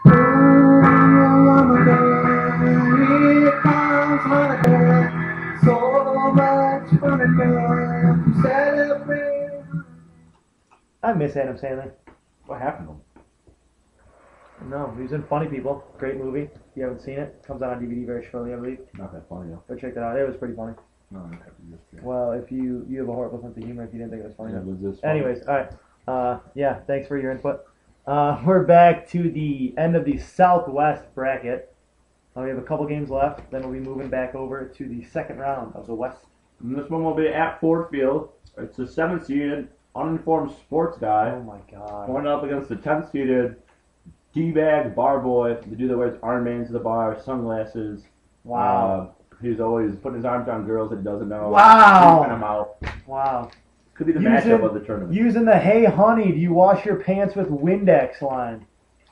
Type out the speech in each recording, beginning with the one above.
Oh, here comes Hanukkah. So much Hanukkah to celebrate. I miss Adam Sandler. What happened to him? No, he was in Funny People. Great movie. If you haven't seen it, comes out on DVD very shortly, I believe. Not that funny though. Go check that out. It was pretty funny. No, I have to just. Well, if you have a horrible sense of humor, if you didn't think it was funny. Yeah, was this funny? Anyways, all right. Yeah, thanks for your input. We're back to the end of the Southwest bracket. We have a couple games left. Then we'll be moving back over to the second round of the West. And this one will be at Ford Field. It's the 7th-seeded, uninformed sports guy Oh my God. going up against the 10th-seeded D-bag bar boy. The dude that wears armbands to the bar, sunglasses. Wow. He's always putting his arms on girls that he doesn't know. Wow. Creeping them out. Wow. Could be the Using- matchup of the tournament. Using the "Hey honey, do you wash your pants with Windex" line.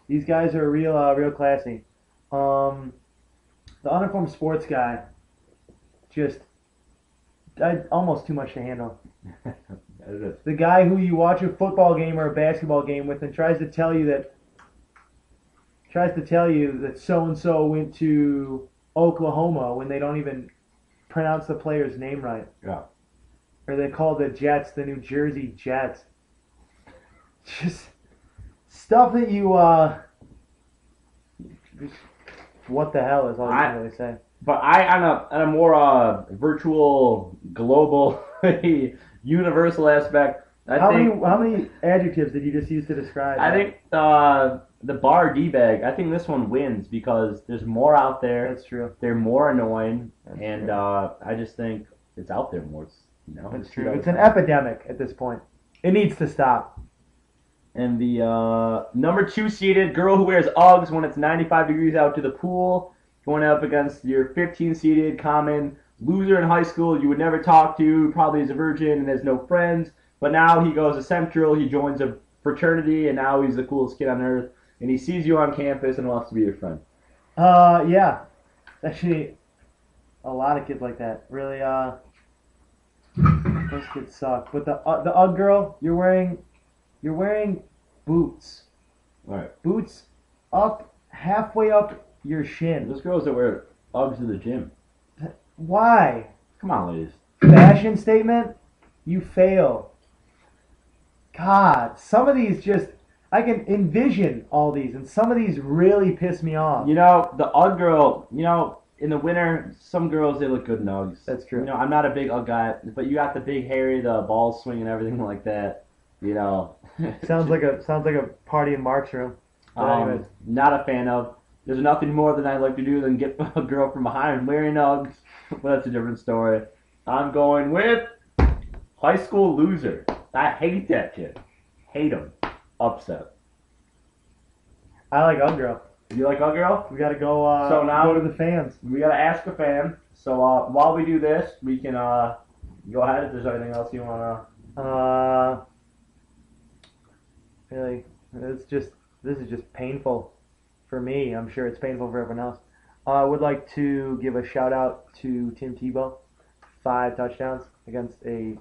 These guys are real classy. The uninformed sports guy, just almost too much to handle. That it is. The guy who you watch a football game or a basketball game with and tries to tell you that so and so went to Oklahoma when they don't even pronounce the player's name right. Yeah. Or they call the Jets the New Jersey Jets. Just stuff that you what the hell is all you can really say. But on a more virtual, global, universal aspect, How many adjectives did you just use to describe I that? think the bar D-bag, I think this one wins because there's more out there. That's true. They're more annoying, That's and true. I just think it's out there more. That's you see true. that It's all an the time. epidemic at this point. It needs to stop. And the number 2 seeded girl who wears Uggs when it's 95 degrees out to the pool, going up against your 15 seeded common loser in high school you would never talk to, probably is a virgin and has no friends. But now he goes to Central, he joins a fraternity, and now he's the coolest kid on earth. And he sees you on campus and wants to be your friend. Yeah. Actually, a lot of kids like that. Really, those kids suck. But the Ugg girl, you're wearing boots. All right. Boots up halfway up your shin. Those girls that wear Uggs to the gym. Why? Come on, ladies. Fashion statement? You fail. God, some of these just I can envision all these, and some of these really piss me off. You know, the Ugg girl, in the winter, some girls, they look good in Uggs. That's true. I'm not a big Ugg guy, but you got the big hairy, the balls swinging, everything like that. Sounds like a party in Mark's room. But anyways. Not a fan of. There's nothing more than I'd like to do than get a girl from behind wearing Uggs, but that's a different story. I'm going with high school loser. I hate that kid. Hate him. Upset. I like Ugg girl. You like Ugg girl? We gotta go. So now- go to the fans. We gotta ask a fan. So while we do this, we can go ahead if there's anything else you wanna. Really, this is just painful for me. I'm sure it's painful for everyone else. I would like to give a shout out to Tim Tebow. 5 touchdowns against a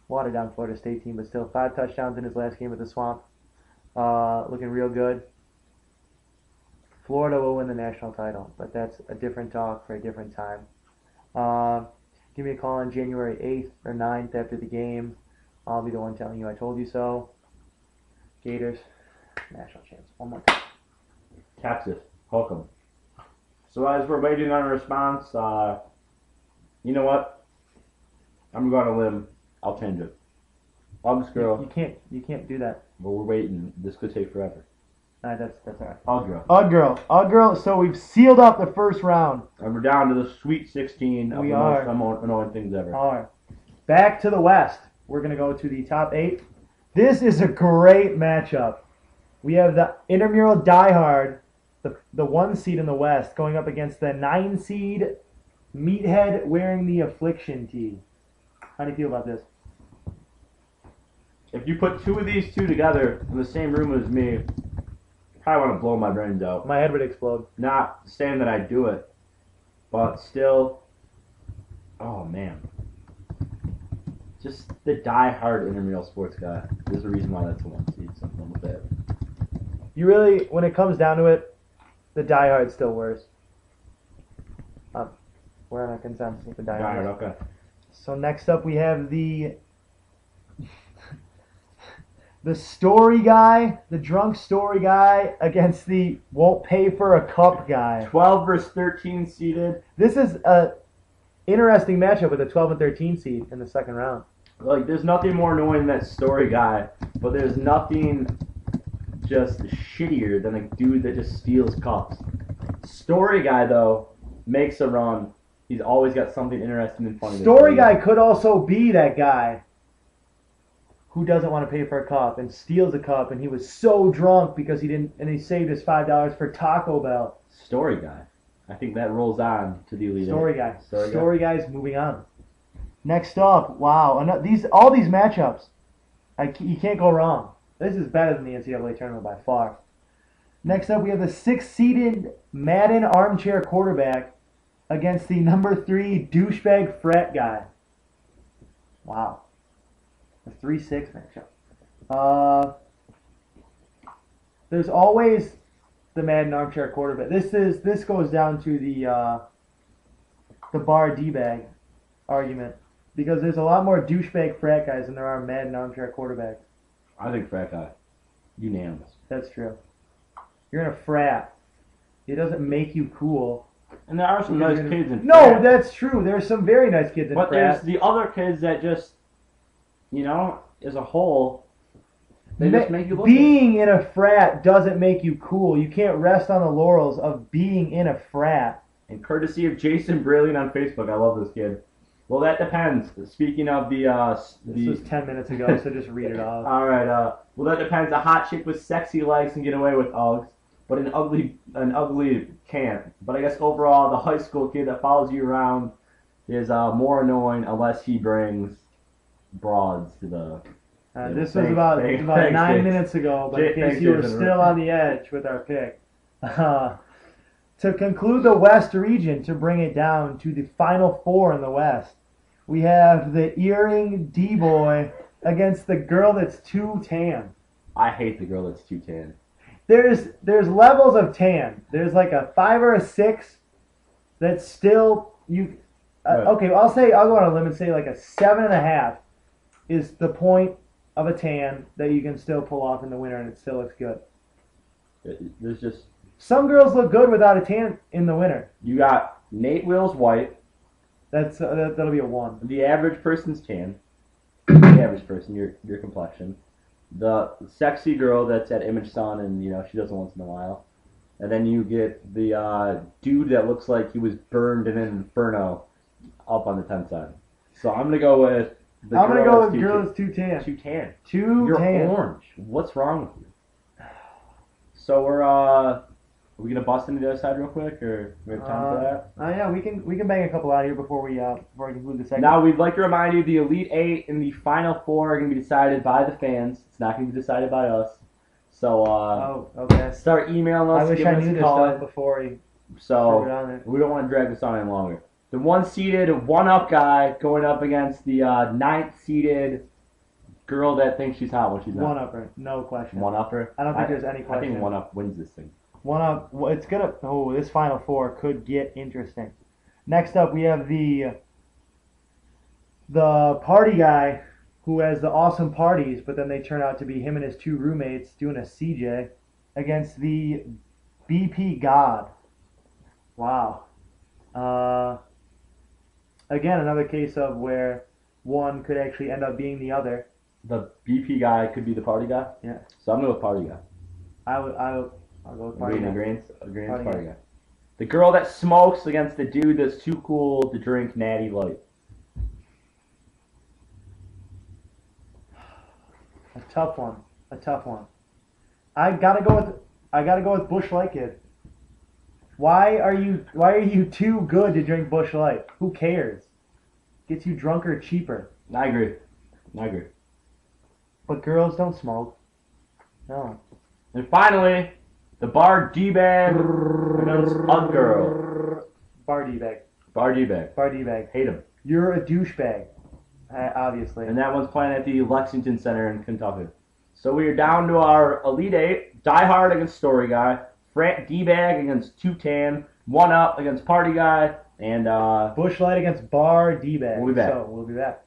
watered down Florida State team, but still 5 touchdowns in his last game at the Swamp. Looking real good. Florida will win the national title, but that's a different talk for a different time. Give me a call on January 8th or 9th after the game. I'll be the one telling you I told you so. Gators, national champs. One more time. Texas. Welcome. So as we're waiting on a response, you know what? I'm going to limb. I'll change it. Uggs girl. You can't do that. But we're waiting. This could take forever. That's all right. Ugg girl. Ugg girl. So we've sealed up the first round. And we're down to the Sweet 16 of We the are. most annoying things ever. All right. Back to the West. We're gonna go to the top 8. This is a great matchup. We have the intramural diehard, the 1 seed in the West, going up against the 9 seed meathead wearing the affliction tee. How do you feel about this? If you put two of these two together in the same room as me, you probably want to blow my brains out. My head would explode. Not saying that I do it, but still, oh man. Just the die-hard intramural sports guy. There's a reason why that's the 1 seed. Something with that. You really, when it comes down to it, The Die Hard's still worse. We're on a consensus with the Die Hard. Okay. So next up we have the story guy, the drunk story guy against the won't pay for a cup guy. 12 versus 13 seeded. This is a interesting matchup with a 12 and 13 seed in the second round. Like, there's nothing more annoying than that story guy, but there's nothing just shittier than a dude that just steals cups. Story guy, though, makes a run. He's always got something interesting and funny. Story guy could also be that guy who doesn't want to pay for a cup and steals a cup, and he was so drunk because he saved his $5 for Taco Bell. Story guy. I think that rolls on to the Elite Story Eight. guy. Story guy's moving on. Next up, wow, all these matchups, you can't go wrong. This is better than the NCAA tournament by far. Next up, we have the 6-seeded Madden armchair quarterback against the number 3 douchebag frat guy. Wow. A 3-6 matchup. There's always the Madden armchair quarterback. This goes down to the bar D-bag argument because there's a lot more douchebag frat guys than there are Madden armchair quarterbacks. I think frat guy. Unanimous. That's true. You're in a frat. It doesn't make you cool. And there are some nice kids in No, frat. that's true. There's some very nice kids in But frat. there's the other kids that just, as a whole, they just make you look Being in a frat doesn't make you cool. You can't rest on the laurels of being in a frat. And courtesy of Jason Brilliant on Facebook, I love this kid. Well, that depends. Speaking of This was 10 minutes ago, so just read it off. All right. Well, that depends. A hot chick with sexy legs can get away with Uggs, but an ugly can't. But I guess overall, the high school kid that follows you around is more annoying unless he brings broads to the. This was about 9 minutes ago, but in case you were still on the edge with our pick. To conclude the West region, to bring it down to the Final Four in the West, we have the earring D-boy against the girl that's too tan. I hate the girl that's too tan. There's levels of tan. There's like a 5 or a 6 that's still you. Right. Okay, I'll go on a limb and say like a 7.5 is the point of a tan that you can still pull off in the winter and it still looks good. There's just some girls look good without a tan in the winter. you got Nate Will's white. That'll be a 1. The average person's tan. The average person, your complexion. The sexy girl that's at Image Sun and she does it once in a while. And then you get the dude that looks like he was burned in an inferno up on the 10th side. So I'm gonna go with the girl that's too tan. Too tan. You're tan. Orange. What's wrong with you? So are we gonna bust into the other side real quick, or we have time for that? Yeah, we can bang a couple out here before we conclude the segment. Now we'd like to remind you the Elite Eight and the Final Four are gonna be decided by the fans. It's not gonna be decided by us. So okay. start emailing us. I wish give I us knew a this call. stuff before we threw it So on there. we don't want to drag this on any longer. The 1-seeded, 1-up guy going up against the 9th-seeded girl that thinks she's hot when she's not. 1-upper, no question. 1-upper? I don't think there's any I question. think 1-up wins this thing. 1-up. Well, it's gonna. Oh, this Final Four could get interesting. Next up, we have the party guy who has the awesome parties, but then they turn out to be him and his 2 roommates doing a CJ against the BP God. Wow. Again, another case of where one could actually end up being the other. The BP guy could be the party guy? Yeah. So I'm going to go with party guy. I'll go with party guy. Agreeance, Party party guy. guy. The girl that smokes against the dude that's too cool to drink Natty Light. A tough one. I gotta go with Busch Light Kid. Why are you too good to drink Busch Light? Who cares? Gets you drunker cheaper. I agree. But girls don't smoke. No. And finally, the bar D-bag against Ugg girl. Bar D-bag. Bar D-bag. Bar D-bag. Hate him. You're a douchebag. Obviously. And that one's playing at the Lexington Center in Kentucky. So we are down to our Elite Eight. Die Hard against Story Guy. D-Bag against 2Tan, 1 Up against Party Guy, and Bush Light against Bar D-Bag. We'll be back. So we'll be back.